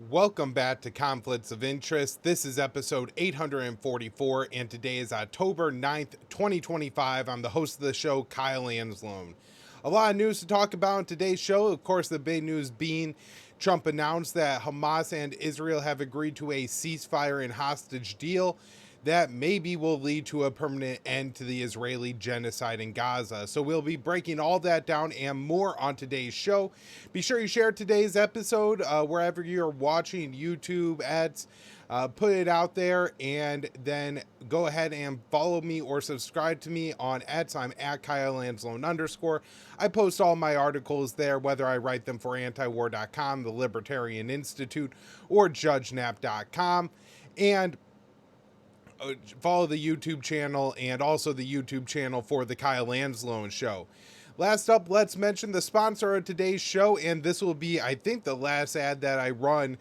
Welcome back to Conflicts of Interest. This is episode 844, and today is October 9th, 2025. I'm the host of the show, Kyle Anzalone. A lot of news to talk about in today's show. Of course, the big news being Trump announced that Hamas and Israel have agreed to a ceasefire and hostage deal that maybe will lead to a permanent end to the Israeli genocide in Gaza. So we'll be breaking all that down and more on today's show. Be sure you share today's episode wherever you're watching YouTube ads. Put it out there and then go ahead and follow me or subscribe to me on ads. I'm at KyleAnzalone_. I post all my articles there, whether I write them for antiwar.com, the Libertarian Institute, or judgenap.com. And follow the YouTube channel and also the YouTube channel for the Kyle Anzalone Show. Last up, let's mention the sponsor of today's show, and this will be, I think, the last ad that I run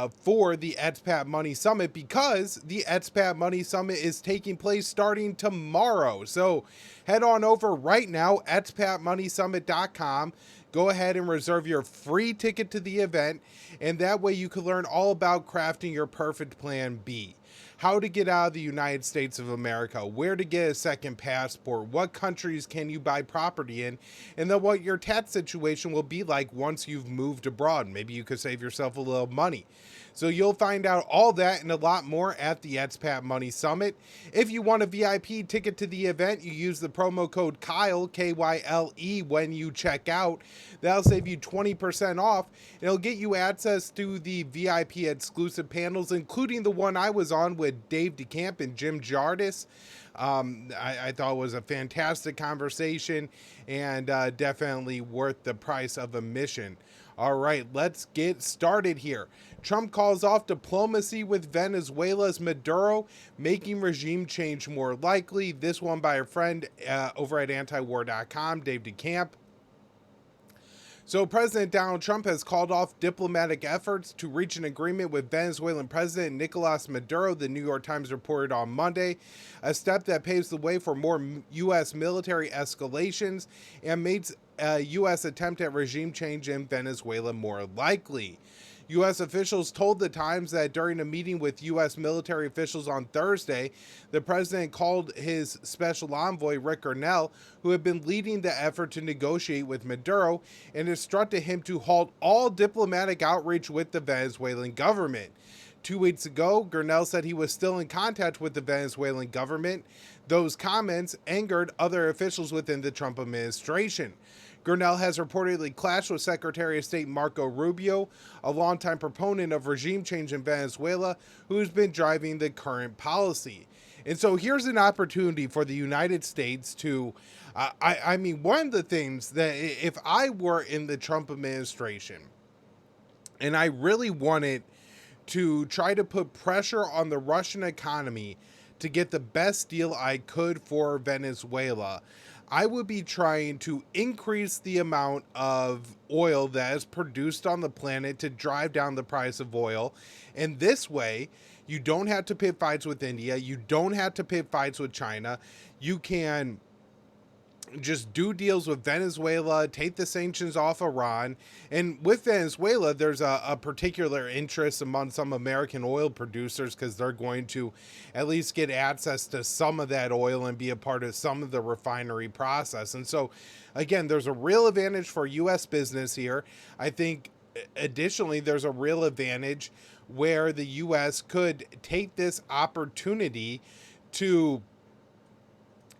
for the Expat Money Summit, because the Expat Money Summit is taking place starting tomorrow. So head on over right now, expatmoneysummit.com. Go ahead and reserve your free ticket to the event, and that way you can learn all about crafting your perfect plan B. How to get out of the United States of America, where to get a second passport, what countries can you buy property in, and then what your tax situation will be like once you've moved abroad. Maybe you could save yourself a little money. So you'll find out all that and a lot more at the Expat Money Summit. If you want a VIP ticket to the event, you use the promo code KYLE, K-Y-L-E, when you check out. That'll save you 20% off. It'll get you access to the VIP exclusive panels, including the one I was on with Dave DeCamp and Jim Jardis. I thought it was a fantastic conversation and definitely worth the price of admission. All right, let's get started here. Trump calls off diplomacy with Venezuela's Maduro, making regime change more likely. This one by a friend over at antiwar.com, Dave DeCamp. So President Donald Trump has called off diplomatic efforts to reach an agreement with Venezuelan President Nicolas Maduro, the New York Times reported on Monday, a step that paves the way for more U.S. military escalations and makes a U.S. attempt at regime change in Venezuela more likely. U.S. officials told the Times that during a meeting with U.S. military officials on Thursday, the president called his special envoy, Rick Grenell, who had been leading the effort to negotiate with Maduro, and instructed him to halt all diplomatic outreach with the Venezuelan government. 2 weeks ago, Grenell said he was still in contact with the Venezuelan government. Those comments angered other officials within the Trump administration. Grenell has reportedly clashed with Secretary of State Marco Rubio, a longtime proponent of regime change in Venezuela, who's been driving the current policy. And so here's an opportunity for the United States to, I mean, one of the things that if I were in the Trump administration and I really wanted to try to put pressure on the Russian economy to get the best deal I could for Venezuela, I would be trying to increase the amount of oil that is produced on the planet to drive down the price of oil. And this way, you don't have to pick fights with India. You don't have to pick fights with China. You can just do deals with Venezuela, take the sanctions off Iran. And with Venezuela, there's a particular interest among some American oil producers because they're going to at least get access to some of that oil and be a part of some of the refinery process. And so, again, there's a real advantage for U.S. business here. I think, additionally, there's a real advantage where the U.S. could take this opportunity to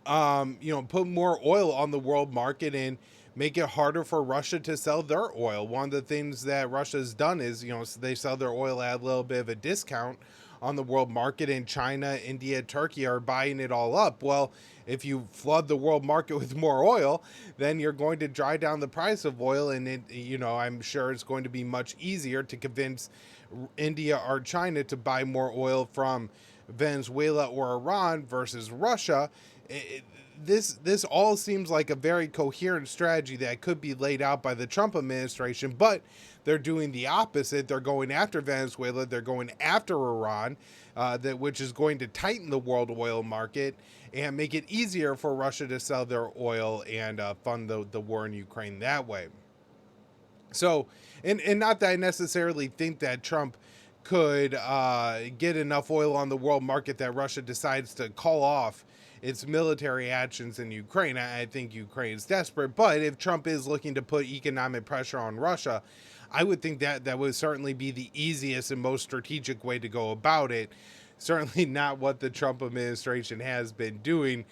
put more oil on the world market and make it harder for Russia to sell their oil. One of the things that Russia's done is, they sell their oil at a little bit of a discount on the world market, and China, India, Turkey are buying it all up. Well, if you flood the world market with more oil, then you're going to drive down the price of oil, and I'm sure it's going to be much easier to convince India or China to buy more oil from Venezuela or Iran versus Russia. This all seems like a very coherent strategy that could be laid out by the Trump administration, but they're doing the opposite. They're going after Venezuela. They're going after Iran, which is going to tighten the world oil market and make it easier for Russia to sell their oil and fund the war in Ukraine that way. So, and not that I necessarily think that Trump could get enough oil on the world market that Russia decides to call off its military actions in Ukraine. I think Ukraine is desperate, but if Trump is looking to put economic pressure on Russia, I would think that that would certainly be the easiest and most strategic way to go about it. Certainly not what the Trump administration has been doing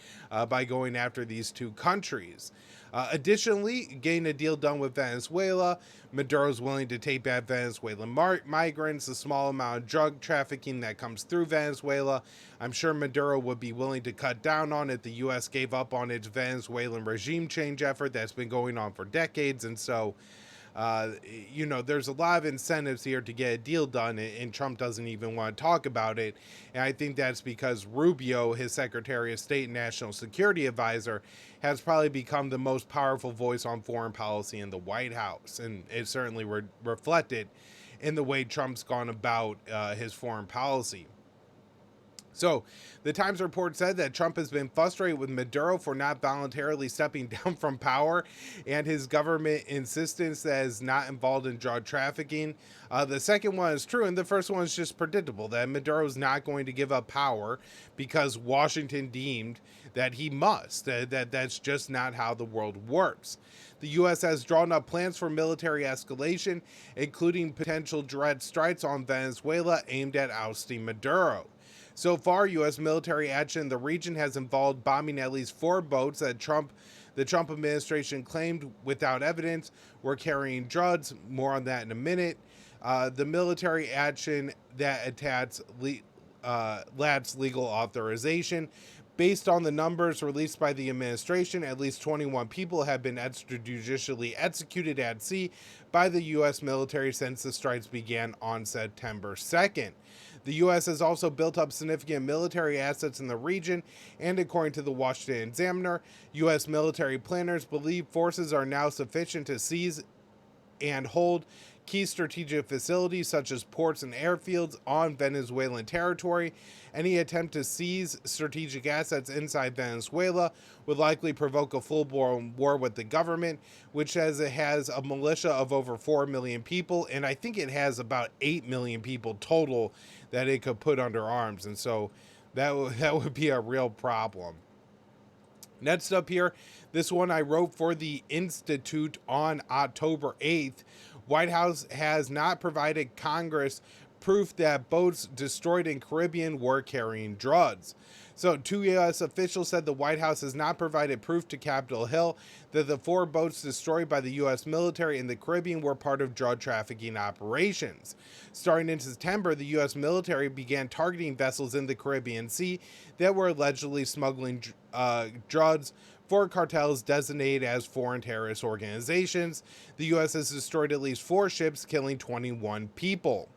by going after these two countries. Additionally, getting a deal done with Venezuela, Maduro's willing to take back Venezuelan migrants, the small amount of drug trafficking that comes through Venezuela. I'm sure Maduro would be willing to cut down on it. The U.S. gave up on its Venezuelan regime change effort that's been going on for decades, and so there's a lot of incentives here to get a deal done, and Trump doesn't even want to talk about it. And I think that's because Rubio, his Secretary of State and National Security Advisor, has probably become the most powerful voice on foreign policy in the White House. And it certainly reflected in the way Trump's gone about his foreign policy. So, the Times report said that Trump has been frustrated with Maduro for not voluntarily stepping down from power and his government insistence that is not involved in drug trafficking. The second one is true, and the first one is just predictable, that Maduro is not going to give up power because Washington deemed that he must. That's just not how the world works. The U.S. has drawn up plans for military escalation, including potential direct strikes on Venezuela aimed at ousting Maduro. So far, U.S. military action in the region has involved bombing at least 4 boats that the Trump administration claimed without evidence were carrying drugs. More on that in a minute. The military action that attacks lacks legal authorization. Based on the numbers released by the administration, at least 21 people have been extrajudicially executed at sea by the U.S. military since the strikes began on September 2nd. The U.S. has also built up significant military assets in the region, and according to the Washington Examiner, U.S. military planners believe forces are now sufficient to seize and hold key strategic facilities such as ports and airfields on Venezuelan territory. Any attempt to seize strategic assets inside Venezuela would likely provoke a full-blown war with the government, which says it has a militia of over 4 million people, and I think it has about 8 million people total that it could put under arms, and so that would be a real problem. Next up here, this one I wrote for the Institute on October 8th. White House has not provided Congress proof that boats destroyed in Caribbean were carrying drugs. So, 2 U.S. officials said the White House has not provided proof to Capitol Hill that the 4 boats destroyed by the U.S. military in the Caribbean were part of drug trafficking operations. Starting in September, the U.S. military began targeting vessels in the Caribbean Sea that were allegedly smuggling drugs for cartels designated as foreign terrorist organizations. The U.S. has destroyed at least 4 ships, killing 21 people.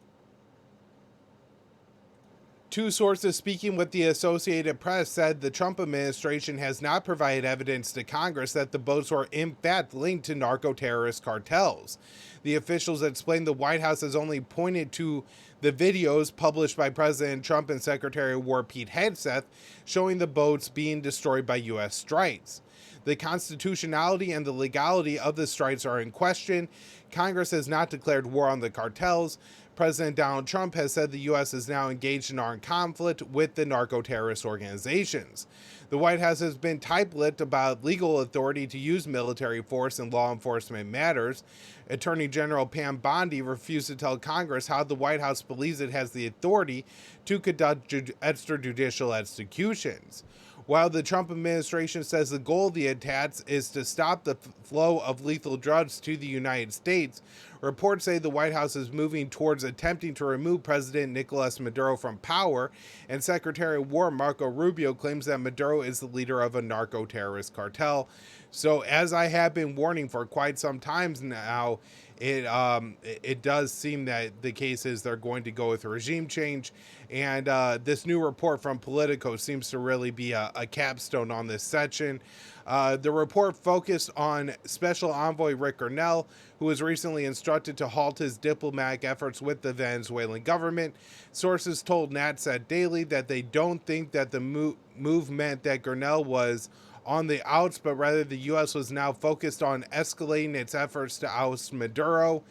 2 sources speaking with the Associated Press said the Trump administration has not provided evidence to Congress that the boats were in fact linked to narco-terrorist cartels. The officials explained the White House has only pointed to the videos published by President Trump and Secretary of War Pete Hegseth showing the boats being destroyed by U.S. strikes. The constitutionality and the legality of the strikes are in question. Congress has not declared war on the cartels. President Donald Trump has said the U.S. is now engaged in armed conflict with the narco-terrorist organizations. The White House has been tight-lipped about legal authority to use military force in law enforcement matters. Attorney General Pam Bondi refused to tell Congress how the White House believes it has the authority to conduct extrajudicial executions. While the Trump administration says the goal of the attacks is to stop the flow of lethal drugs to the United States, reports say the White House is moving towards attempting to remove President Nicolas Maduro from power, and Secretary of War Marco Rubio claims that Maduro is the leader of a narco-terrorist cartel. So, as I have been warning for quite some time now, it does seem that the case is they're going to go with a regime change, and this new report from Politico seems to really be a capstone on this section. The report focused on Special Envoy Rick Grenell, who was recently instructed to halt his diplomatic efforts with the Venezuelan government. Sources told NatSat Daily that they don't think that the move meant that Grenell was on the outs, but rather the U.S. was now focused on escalating its efforts to oust Maduro.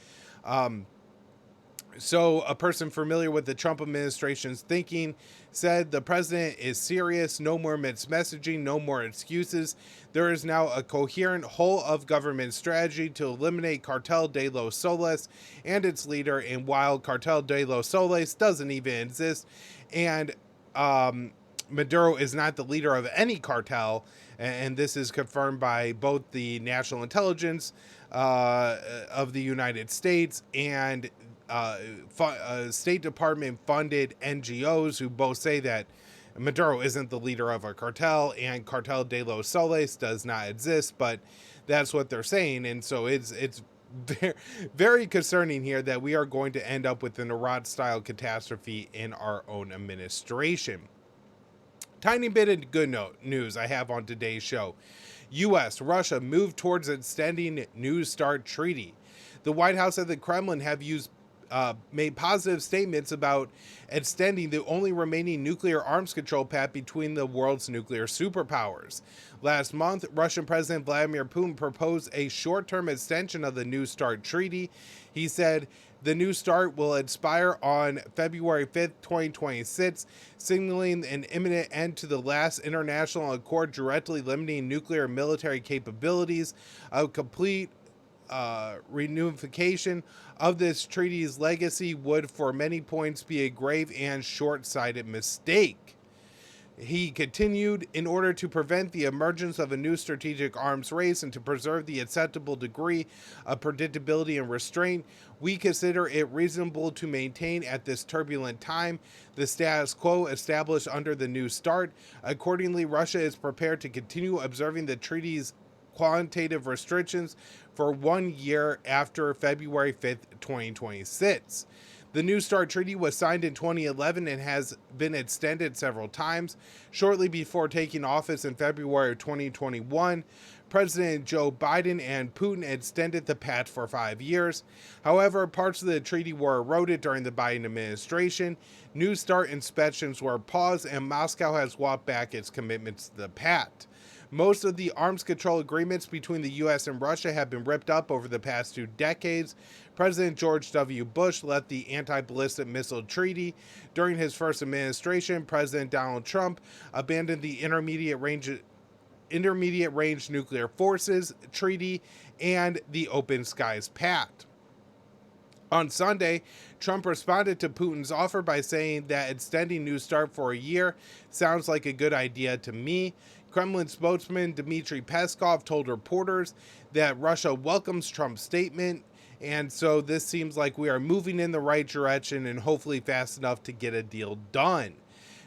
So a person familiar with the Trump administration's thinking said the president is serious, no more mixed messaging, no more excuses. There is now a coherent whole of government strategy to eliminate Cartel de los Soles and its leader. And while Cartel de los Soles doesn't even exist, and Maduro is not the leader of any cartel, and this is confirmed by both the National Intelligence of the United States and State Department funded NGOs, who both say that Maduro isn't the leader of a cartel and Cartel de los Soles does not exist, but that's what they're saying. And so it's very, very concerning here that we are going to end up with an Iraq style catastrophe in our own administration. Tiny bit of good news I have on today's show. U.S. Russia move towards extending New START treaty. The White House and the Kremlin have made positive statements about extending the only remaining nuclear arms control pact between the world's nuclear superpowers. Last month, Russian President Vladimir Putin proposed a short-term extension of the New START treaty. He said the New START will expire on February 5th, 2026, signaling an imminent end to the last international accord directly limiting nuclear military capabilities. A complete reunification of this treaty's legacy would for many points be a grave and short-sighted mistake. He continued, in order to prevent the emergence of a new strategic arms race and to preserve the acceptable degree of predictability and restraint, we consider it reasonable to maintain at this turbulent time the status quo established under the New START. Accordingly, Russia is prepared to continue observing the treaty's quantitative restrictions for 1 year after February 5th, 2026. The New START treaty was signed in 2011 and has been extended several times. Shortly before taking office in February of 2021, President Joe Biden and Putin extended the pact for 5 years. However, parts of the treaty were eroded during the Biden administration. New START inspections were paused, and Moscow has walked back its commitments to the pact. Most of the arms control agreements between the U.S. and Russia have been ripped up over the past 2 decades. President George W. Bush left the Anti-Ballistic Missile Treaty. During his first administration, President Donald Trump abandoned the Intermediate Range Nuclear Forces Treaty and the Open Skies Pact. On Sunday, Trump responded to Putin's offer by saying that extending New START for a year sounds like a good idea to me. Kremlin spokesman Dmitry Peskov told reporters that Russia welcomes Trump's statement, and so this seems like we are moving in the right direction and hopefully fast enough to get a deal done.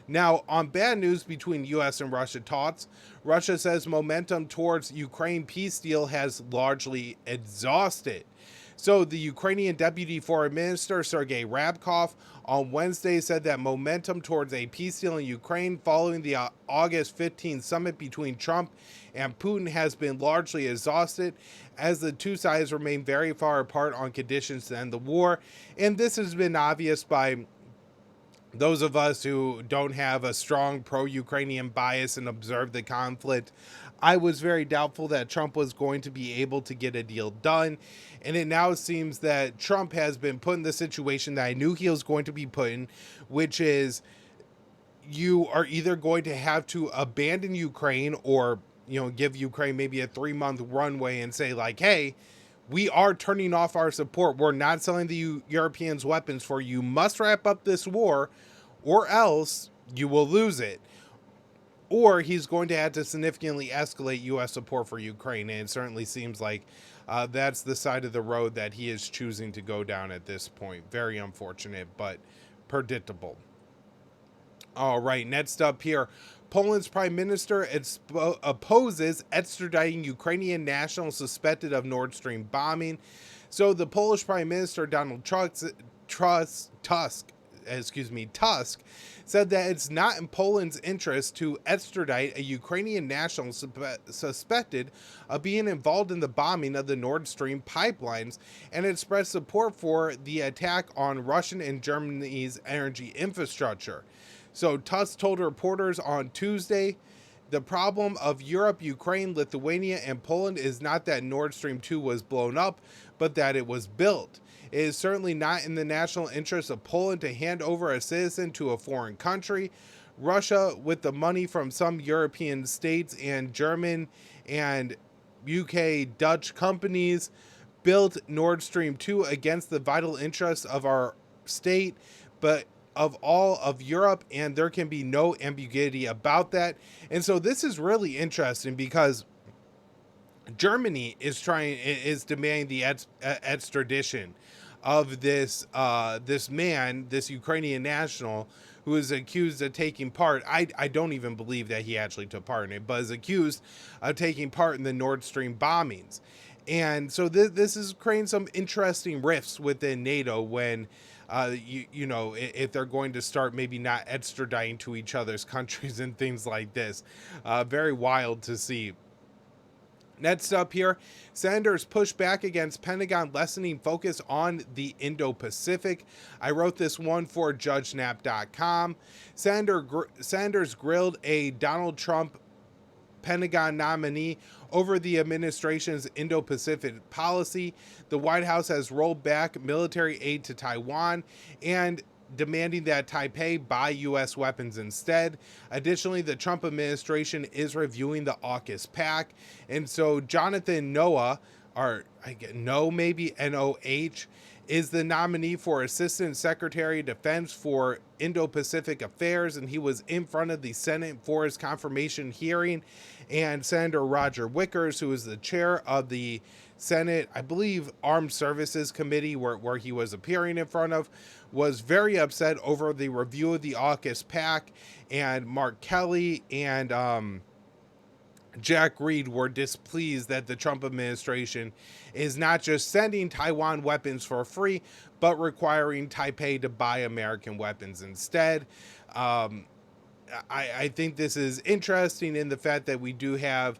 Now, on bad news between U.S. and Russia talks, Russia says momentum towards Ukraine peace deal has largely exhausted. So the Ukrainian Deputy Foreign Minister Sergei Rabkov on Wednesday said that momentum towards a peace deal in Ukraine following the August 15 summit between Trump and Putin has been largely exhausted, as the two sides remain very far apart on conditions to end the war. And this has been obvious by those of us who don't have a strong pro-Ukrainian bias and observe the conflict. I was very doubtful that Trump was going to be able to get a deal done, and it now seems that Trump has been put in the situation that I knew he was going to be put in, which is you are either going to have to abandon Ukraine or, give Ukraine maybe a 3-month runway and say like, hey, we are turning off our support. We're not selling the Europeans weapons for you. You must wrap up this war or else you will lose it. Or he's going to have to significantly escalate U.S. support for Ukraine. And it certainly seems like that's the side of the road that he is choosing to go down at this point. Very unfortunate, but predictable. All right, next up here. Poland's prime minister opposes extraditing Ukrainian nationals suspected of Nord Stream bombing. So the Polish prime minister, Donald Tusk, said that it's not in Poland's interest to extradite a Ukrainian national suspected of being involved in the bombing of the Nord Stream pipelines, and expressed support for the attack on Russian and Germany's energy infrastructure. So Tusk told reporters on Tuesday The problem of Europe, Ukraine, Lithuania, and Poland is not that Nord Stream 2 was blown up, but that it was built. It is certainly not in the national interest of Poland to hand over a citizen to a foreign country. Russia, with the money from some European states and German and UK, Dutch companies, built Nord Stream 2 against the vital interests of our state, but of all of Europe, and there can be no ambiguity about that. And so this is really interesting because Germany is demanding the extradition of this man, this Ukrainian national, who is accused of taking part. I don't even believe that he actually took part in it, but is accused of taking part in the Nord Stream bombings. And so this is creating some interesting rifts within NATO when, if they're going to start maybe not extraditing to each other's countries and things like this. Very wild to see. Next up here, senators push back against Pentagon lessening focus on the Indo-Pacific. I wrote this one for JudgeNap.com. Senators grilled a Donald Trump Pentagon nominee over the administration's Indo-Pacific policy. The White House has rolled back military aid to Taiwan and demanding that Taipei buy U.S. weapons instead. Additionally, the Trump administration is reviewing the AUKUS pact. And so Jonathan Noah, or maybe N-O-H, is the nominee for Assistant Secretary of Defense for Indo-Pacific Affairs, and he was in front of the Senate for his confirmation hearing. And Senator Roger Wickers, who is the chair of the Senate, I believe, Armed Services Committee, where he was appearing in front of, was very upset over the review of the AUKUS pact, and Mark Kelly and Jack Reed were displeased that the Trump administration is not just sending Taiwan weapons for free, but requiring Taipei to buy American weapons instead. I think this is interesting in the fact that we do have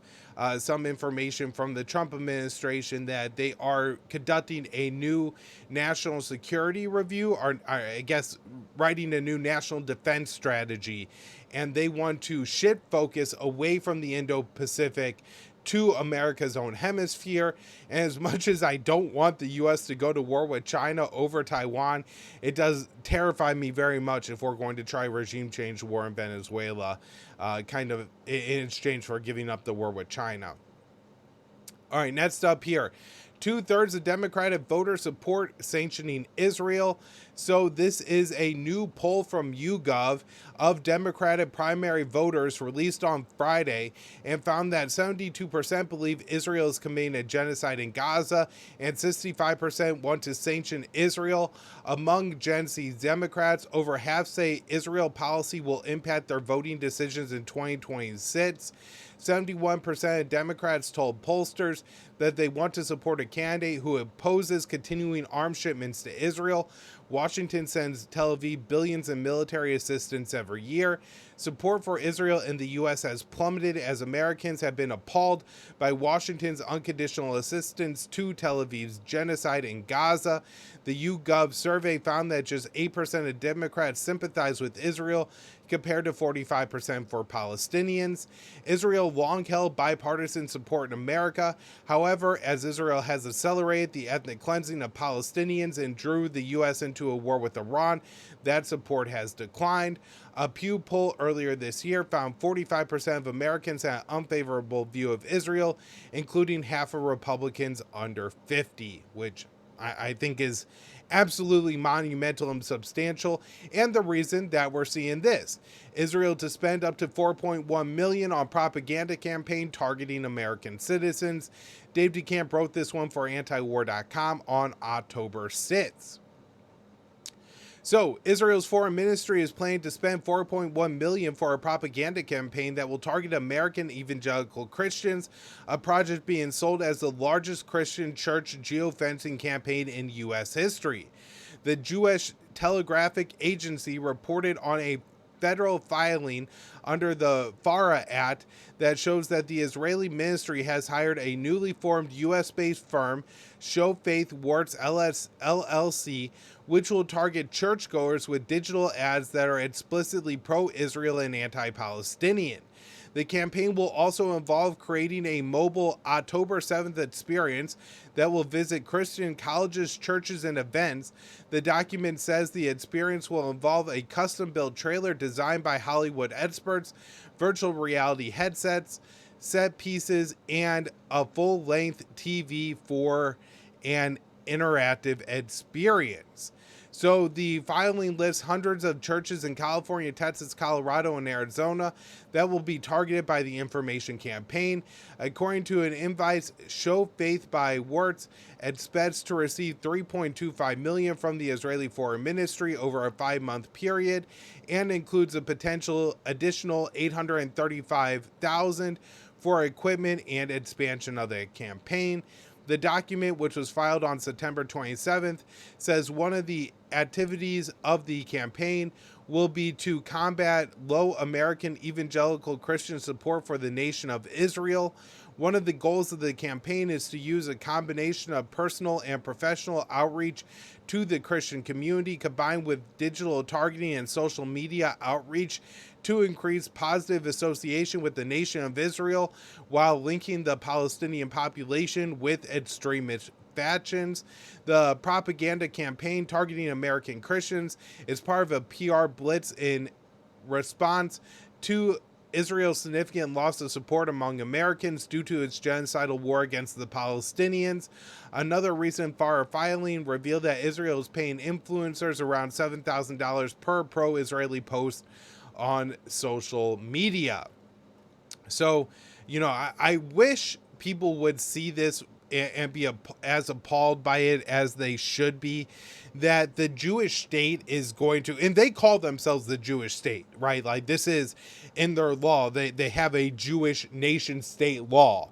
some information from the Trump administration that they are conducting a new national security review, or I guess writing a new national defense strategy, and they want to shift focus away from the Indo-Pacific to America's own hemisphere. And as much as I don't want the U.S. to go to war with China over Taiwan, it does terrify me very much if we're going to try regime change war in Venezuela, kind of in exchange for giving up the war with China. All right, next up here. 2/3 of Democratic voters support sanctioning Israel. So this is a new poll from YouGov of Democratic primary voters released on Friday, and found that 72% believe Israel is committing a genocide in Gaza, and 65% want to sanction Israel. Among Gen Z Democrats, over half say Israel policy will impact their voting decisions in 2026. 71% of Democrats told pollsters that they want to support a candidate who opposes continuing arms shipments to Israel. Washington sends Tel Aviv billions in military assistance every year. Support for Israel in the U.S. has plummeted as Americans have been appalled by Washington's unconditional assistance to Tel Aviv's genocide in Gaza. The YouGov survey found that just 8% of Democrats sympathize with Israel, compared to 45% for Palestinians. Israel long held bipartisan support in America. However, as Israel has accelerated the ethnic cleansing of Palestinians and drew the U.S. into a war with Iran, that support has declined. A Pew poll earlier this year found 45% of Americans had an unfavorable view of Israel, including half of Republicans under 50, which I think is absolutely monumental and substantial, and the reason that we're seeing this. Israel to spend up to $4.1 million on propaganda campaign targeting American citizens. Dave DeCamp wrote this one for antiwar.com on October 6th. So, Israel's foreign ministry is planning to spend $4.1 million for a propaganda campaign that will target American evangelical Christians, a project being sold as the largest Christian church geofencing campaign in U.S. history. The Jewish Telegraphic Agency reported on a federal filing under the FARA Act that shows that the Israeli ministry has hired a newly formed U.S.-based firm, Show Faith Works LLC, which will target churchgoers with digital ads that are explicitly pro-Israel and anti-Palestinian. The campaign will also involve creating a mobile October 7th experience that will visit Christian colleges, churches, and events. The document says the experience will involve a custom-built trailer designed by Hollywood experts, virtual reality headsets, set pieces, and a full-length TV for an interactive experience. So the filing lists hundreds of churches in California, Texas, Colorado, and Arizona that will be targeted by the information campaign. According to an invite, Show Faith by Wirtz expects to receive $3.25 million from the Israeli Foreign Ministry over a 5-month period, and includes a potential additional $835,000 for equipment and expansion of the campaign. The document, which was filed on September 27th, says one of the activities of the campaign will be to combat low American evangelical Christian support for the nation of Israel. One of the goals of the campaign is to use a combination of personal and professional outreach to the Christian community, combined with digital targeting and social media outreach, to increase positive association with the nation of Israel while linking the Palestinian population with extremist factions. The propaganda campaign targeting American Christians is part of a PR blitz in response to Israel's significant loss of support among Americans due to its genocidal war against the Palestinians. Another recent FAR filing revealed that Israel is paying influencers around $7,000 per pro-Israeli post on social media. So, I wish people would see this and be as appalled by it as they should be, that the Jewish state is going to, and they call themselves the Jewish state, right? Like, this is in their law. They have a Jewish nation state law,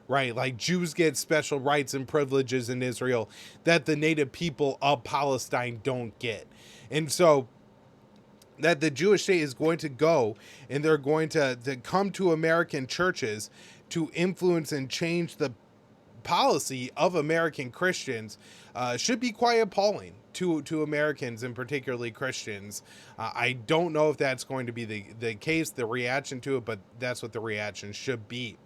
right? Like, Jews get special rights and privileges in Israel that the native people of Palestine don't get. And so that the Jewish state is going to go and they're going to come to American churches to influence and change the policy of American Christians should be quite appalling to Americans, and particularly Christians. I don't know if that's going to be the case, the reaction to it, but that's what the reaction should be.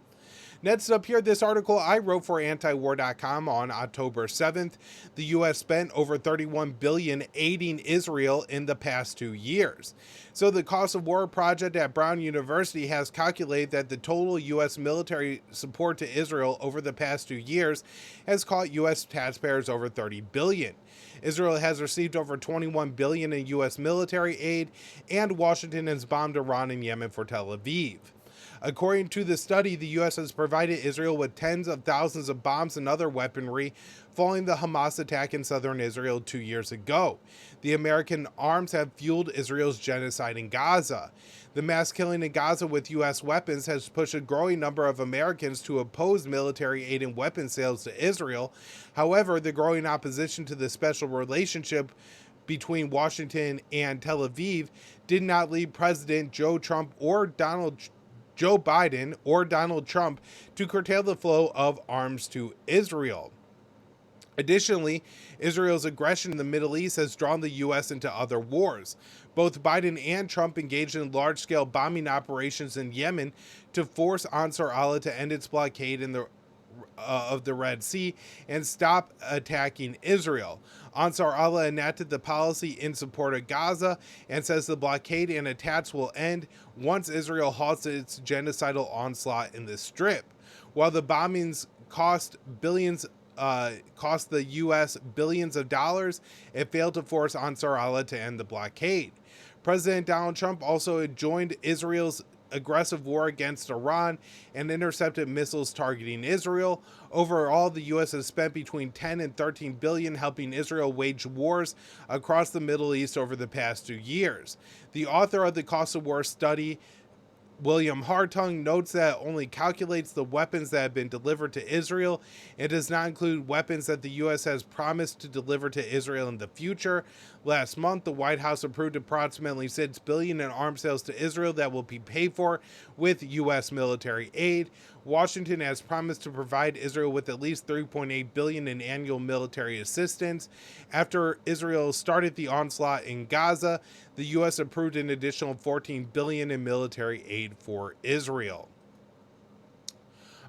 Next up here, this article I wrote for antiwar.com on October 7th. The U.S. spent over $31 billion aiding Israel in the past 2 years. So the Cost of War Project at Brown University has calculated that the total U.S. military support to Israel over the past 2 years has cost U.S. taxpayers over $30 billion. Israel has received over $21 billion in U.S. military aid, and Washington has bombed Iran and Yemen for Tel Aviv. According to the study, the U.S. has provided Israel with tens of thousands of bombs and other weaponry following the Hamas attack in southern Israel 2 years ago. The American arms have fueled Israel's genocide in Gaza. The mass killing in Gaza with U.S. weapons has pushed a growing number of Americans to oppose military aid and weapon sales to Israel. However, the growing opposition to the special relationship between Washington and Tel Aviv did not lead President Joe Biden or Donald Trump to curtail the flow of arms to Israel. Additionally, Israel's aggression in the Middle East has drawn the U.S. into other wars. Both Biden and Trump engaged in large-scale bombing operations in Yemen to force Ansar Allah to end its blockade of the Red Sea and stop attacking Israel. Ansar Allah enacted the policy in support of Gaza and says the blockade and attacks will end once Israel halts its genocidal onslaught in the Strip. While the bombings cost the U.S. billions of dollars, it failed to force Ansar Allah to end the blockade. President Donald Trump also joined Israel's aggressive war against Iran and intercepted missiles targeting Israel. Overall, the U.S. has spent between 10 and 13 billion helping Israel wage wars across the Middle East over the past 2 years. The author of the Cost of War study, William Hartung, notes that it only calculates the weapons that have been delivered to Israel. It does not include weapons that the U.S. has promised to deliver to Israel in the future, Last month, the White House approved approximately $6 billion in arms sales to Israel that will be paid for with U.S. military aid. Washington has promised to provide Israel with at least $3.8 billion in annual military assistance. After Israel started the onslaught in Gaza, the U.S. approved an additional $14 billion in military aid for Israel.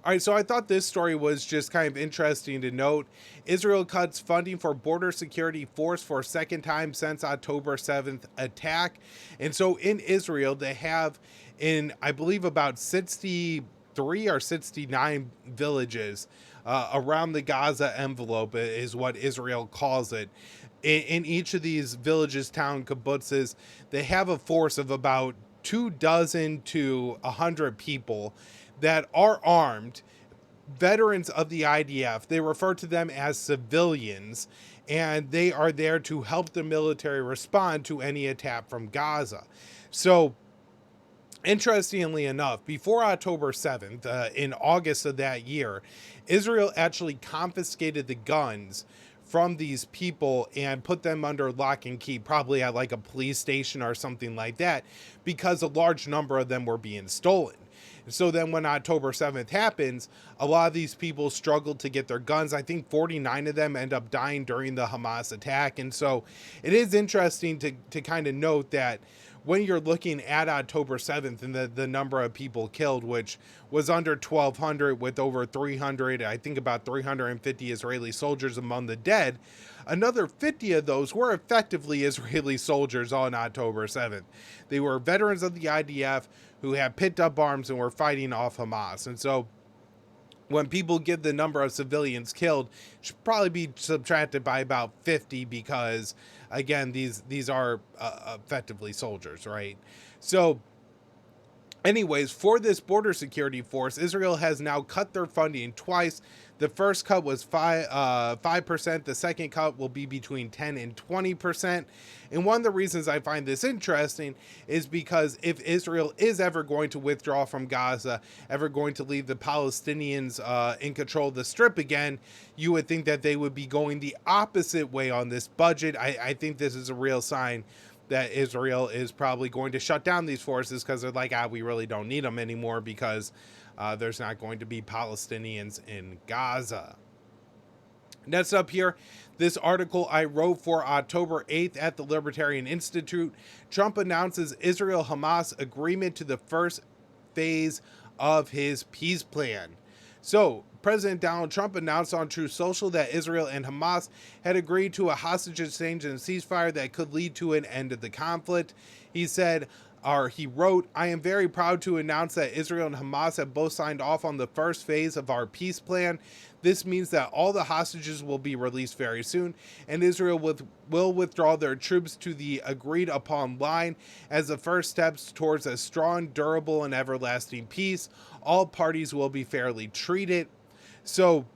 All right, so I thought this story was just kind of interesting to note. Israel cuts funding for border security force for a second time since October 7th attack. And so in Israel, they have in, I believe, about 63 or 69 villages around the Gaza envelope is what Israel calls it. In each of these villages, town kibbutzes, they have a force of about 24 to 100 people that are armed, veterans of the IDF. They refer to them as civilians, and they are there to help the military respond to any attack from Gaza. So, interestingly enough, before October 7th, in August of that year, Israel actually confiscated the guns from these people and put them under lock and key, probably at like a police station or something like that, because a large number of them were being stolen. So then when October 7th happens, a lot of these people struggled to get their guns. I think 49 of them end up dying during the Hamas attack. And so it is interesting to kind of note that when you're looking at October 7th and the number of people killed, which was under 1,200 with over 300, I think about 350 Israeli soldiers among the dead, another 50 of those were effectively Israeli soldiers on October 7th. They were veterans of the IDF who had picked up arms and were fighting off Hamas. And so when people give the number of civilians killed, it should probably be subtracted by about 50 because, again, these are effectively soldiers, right? So anyways, for this border security force, Israel has now cut their funding twice. The first cut was 5%. The second cut will be between 10 and 20%. And one of the reasons I find this interesting is because if Israel is ever going to withdraw from Gaza, ever going to leave the Palestinians in control of the Strip again, you would think that they would be going the opposite way on this budget. I think this is a real sign that Israel is probably going to shut down these forces because they're like, we really don't need them anymore because there's not going to be Palestinians in Gaza. Next up here, this article I wrote for October 8th at the Libertarian Institute. Trump announces Israel-Hamas agreement to the first phase of his peace plan. So, President Donald Trump announced on Truth Social that Israel and Hamas had agreed to a hostage exchange and ceasefire that could lead to an end of the conflict. He wrote, I am very proud to announce that Israel and Hamas have both signed off on the first phase of our peace plan. This means that all the hostages will be released very soon, and Israel will withdraw their troops to the agreed upon line as the first steps towards a strong, durable, and everlasting peace. All parties will be fairly treated. So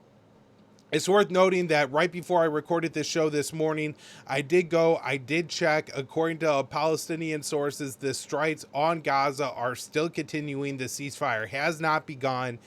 it's worth noting that right before I recorded this show this morning, I did check. According to Palestinian sources, the strikes on Gaza are still continuing. The ceasefire has not begun.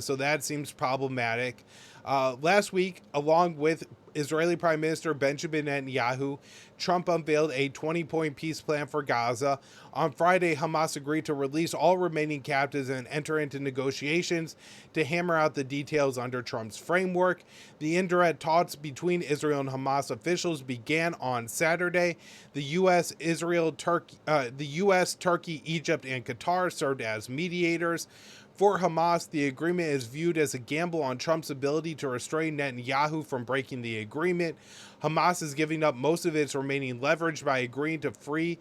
So that seems problematic. Last week, along with Israeli Prime Minister Benjamin Netanyahu, Trump unveiled a 20-point peace plan for Gaza. On Friday, Hamas agreed to release all remaining captives and enter into negotiations to hammer out the details under Trump's framework. The indirect talks between Israel and Hamas officials began on Saturday. The U.S., Turkey, Egypt, and Qatar served as mediators. For Hamas, the agreement is viewed as a gamble on Trump's ability to restrain Netanyahu from breaking the agreement. Hamas is giving up most of its remaining leverage by agreeing to free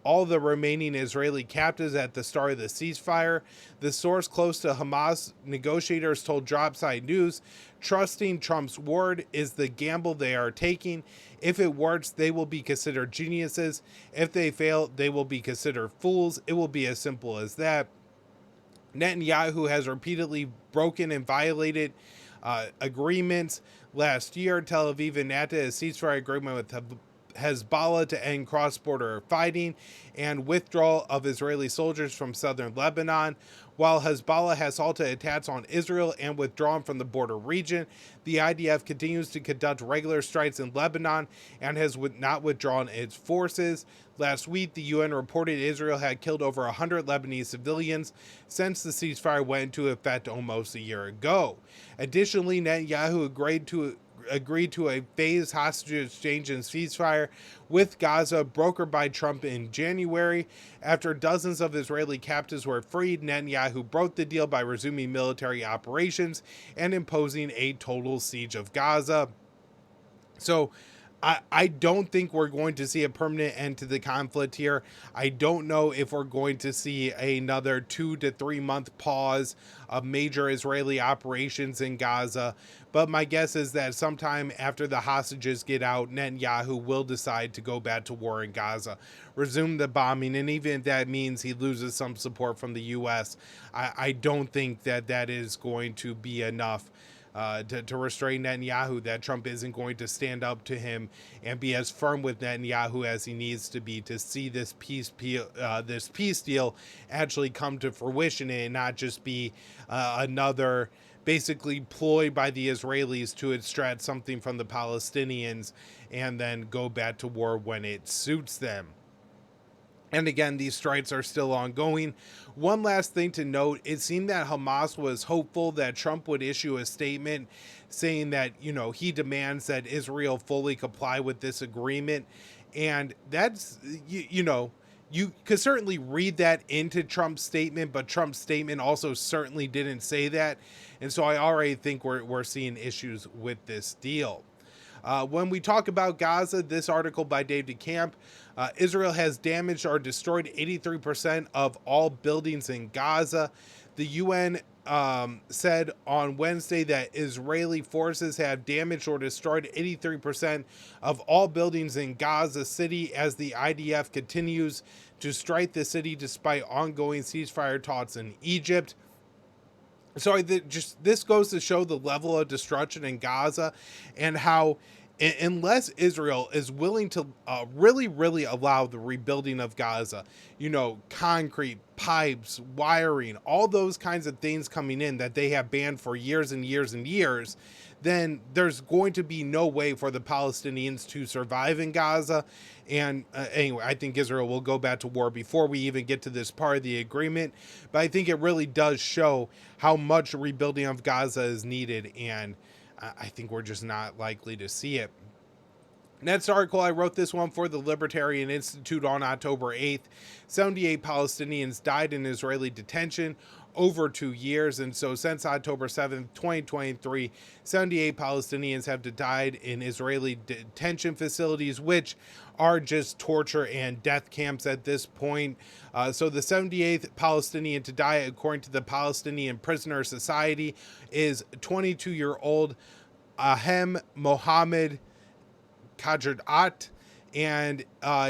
all the remaining Israeli captives at the start of the ceasefire. The source close to Hamas negotiators told Dropside News, trusting Trump's word is the gamble they are taking. If it works, they will be considered geniuses. If they fail, they will be considered fools. It will be as simple as that. Netanyahu has repeatedly broken and violated agreements. Last year, Tel Aviv enacted a ceasefire agreement with Hezbollah to end cross-border fighting and withdrawal of Israeli soldiers from southern Lebanon. While Hezbollah has halted attacks on Israel and withdrawn from the border region, the IDF continues to conduct regular strikes in Lebanon and has not withdrawn its forces. Last week, the UN reported Israel had killed over 100 Lebanese civilians since the ceasefire went into effect almost a year ago. Additionally, Netanyahu agreed to a phased hostage exchange and ceasefire with Gaza brokered by Trump in January. After dozens of Israeli captives were freed, Netanyahu broke the deal by resuming military operations and imposing a total siege of Gaza. So I don't think we're going to see a permanent end to the conflict here. I don't know if we're going to see another 2 to 3 month pause of major Israeli operations in Gaza. But my guess is that sometime after the hostages get out, Netanyahu will decide to go back to war in Gaza, resume the bombing, and even if that means he loses some support from the U.S., I don't think that that is going to be enough to restrain Netanyahu, that Trump isn't going to stand up to him and be as firm with Netanyahu as he needs to be to see this peace deal actually come to fruition and not just be another basically ploy by the Israelis to extract something from the Palestinians and then go back to war when it suits them. And again, these strikes are still ongoing. One last thing to note, it seemed that Hamas was hopeful that Trump would issue a statement saying that, he demands that Israel fully comply with this agreement. And that's, you could certainly read that into Trump's statement, but Trump's statement also certainly didn't say that. And so I already think we're seeing issues with this deal. When we talk about Gaza, this article by Dave DeCamp, Israel has damaged or destroyed 83% of all buildings in Gaza. The UN said on Wednesday that Israeli forces have damaged or destroyed 83% of all buildings in Gaza City as the IDF continues to strike the city despite ongoing ceasefire talks in Egypt. So this goes to show the level of destruction in Gaza and how unless Israel is willing to really allow the rebuilding of Gaza, concrete, pipes, wiring, all those kinds of things coming in that they have banned for years and years and years, then there's going to be no way for the Palestinians to survive in Gaza. And anyway, I think Israel will go back to war before we even get to this part of the agreement. But I think it really does show how much rebuilding of Gaza is needed, and I think we're just not likely to see it. Next article, I wrote this one for the Libertarian Institute on October 8th. 78 Palestinians died in Israeli detention over 2 years. And so since October 7th, 2023, 78 Palestinians have died in Israeli detention facilities, which are just torture and death camps at this point. So the 78th Palestinian to die, according to the Palestinian Prisoner Society, is 22-year-old Ahem Mohammed Kajirat, and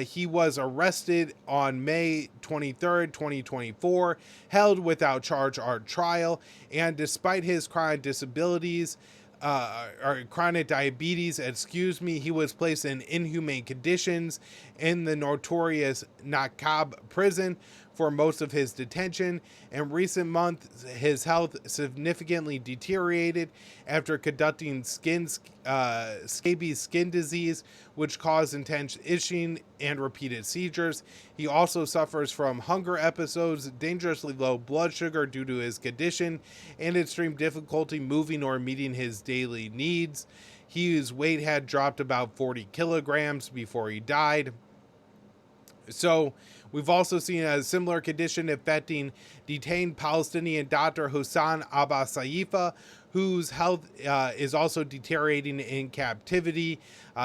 he was arrested on May 23rd, 2024, held without charge or trial, and despite his chronic disabilities, or chronic diabetes, he was placed in inhumane conditions in the notorious Nakab prison for most of his detention. In recent months, his health significantly deteriorated after conducting scabies skin disease, which caused intense itching and repeated seizures. He also suffers from hunger episodes, dangerously low blood sugar due to his condition, and extreme difficulty moving or meeting his daily needs. His weight had dropped about 40 kilograms before he died. So we've also seen a similar condition affecting detained Palestinian doctor Hussein Abbas Saifa, whose health is also deteriorating in captivity.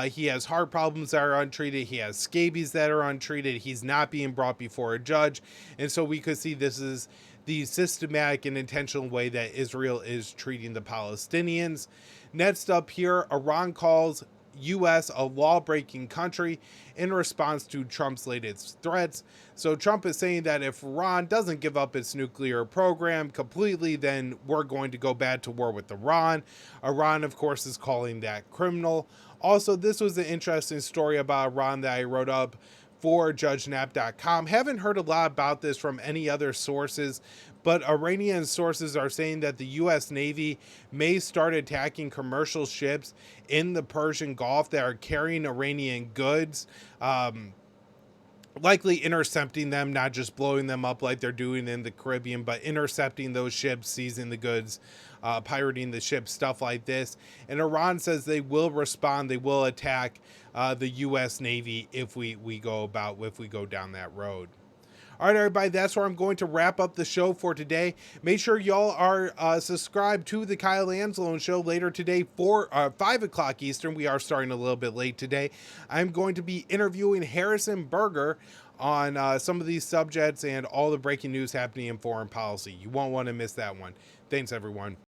He has heart problems that are untreated. He has scabies that are untreated. He's not being brought before a judge. And so we could see this is the systematic and intentional way that Israel is treating the Palestinians. Next up here, Iran calls U.S. a law-breaking country in response to Trump's latest threats. So Trump is saying that if Iran doesn't give up its nuclear program completely, then we're going to go back to war with Iran. Iran, of course, is calling that criminal. Also, this was an interesting story about Iran that I wrote up for JudgeNap.com. Haven't heard a lot about this from any other sources, but Iranian sources are saying that the U.S. Navy may start attacking commercial ships in the Persian Gulf that are carrying Iranian goods. Likely intercepting them, not just blowing them up like they're doing in the Caribbean, but intercepting those ships, seizing the goods, pirating the ships, stuff like this. And Iran says they will respond, they will attack the U.S. Navy if we go down that road. All right, everybody, that's where I'm going to wrap up the show for today. Make sure y'all are subscribed to the Kyle Anzalone show later today for 5 o'clock Eastern. We are starting a little bit late today. I'm going to be interviewing Harrison Berger on some of these subjects and all the breaking news happening in foreign policy. You won't want to miss that one. Thanks, everyone.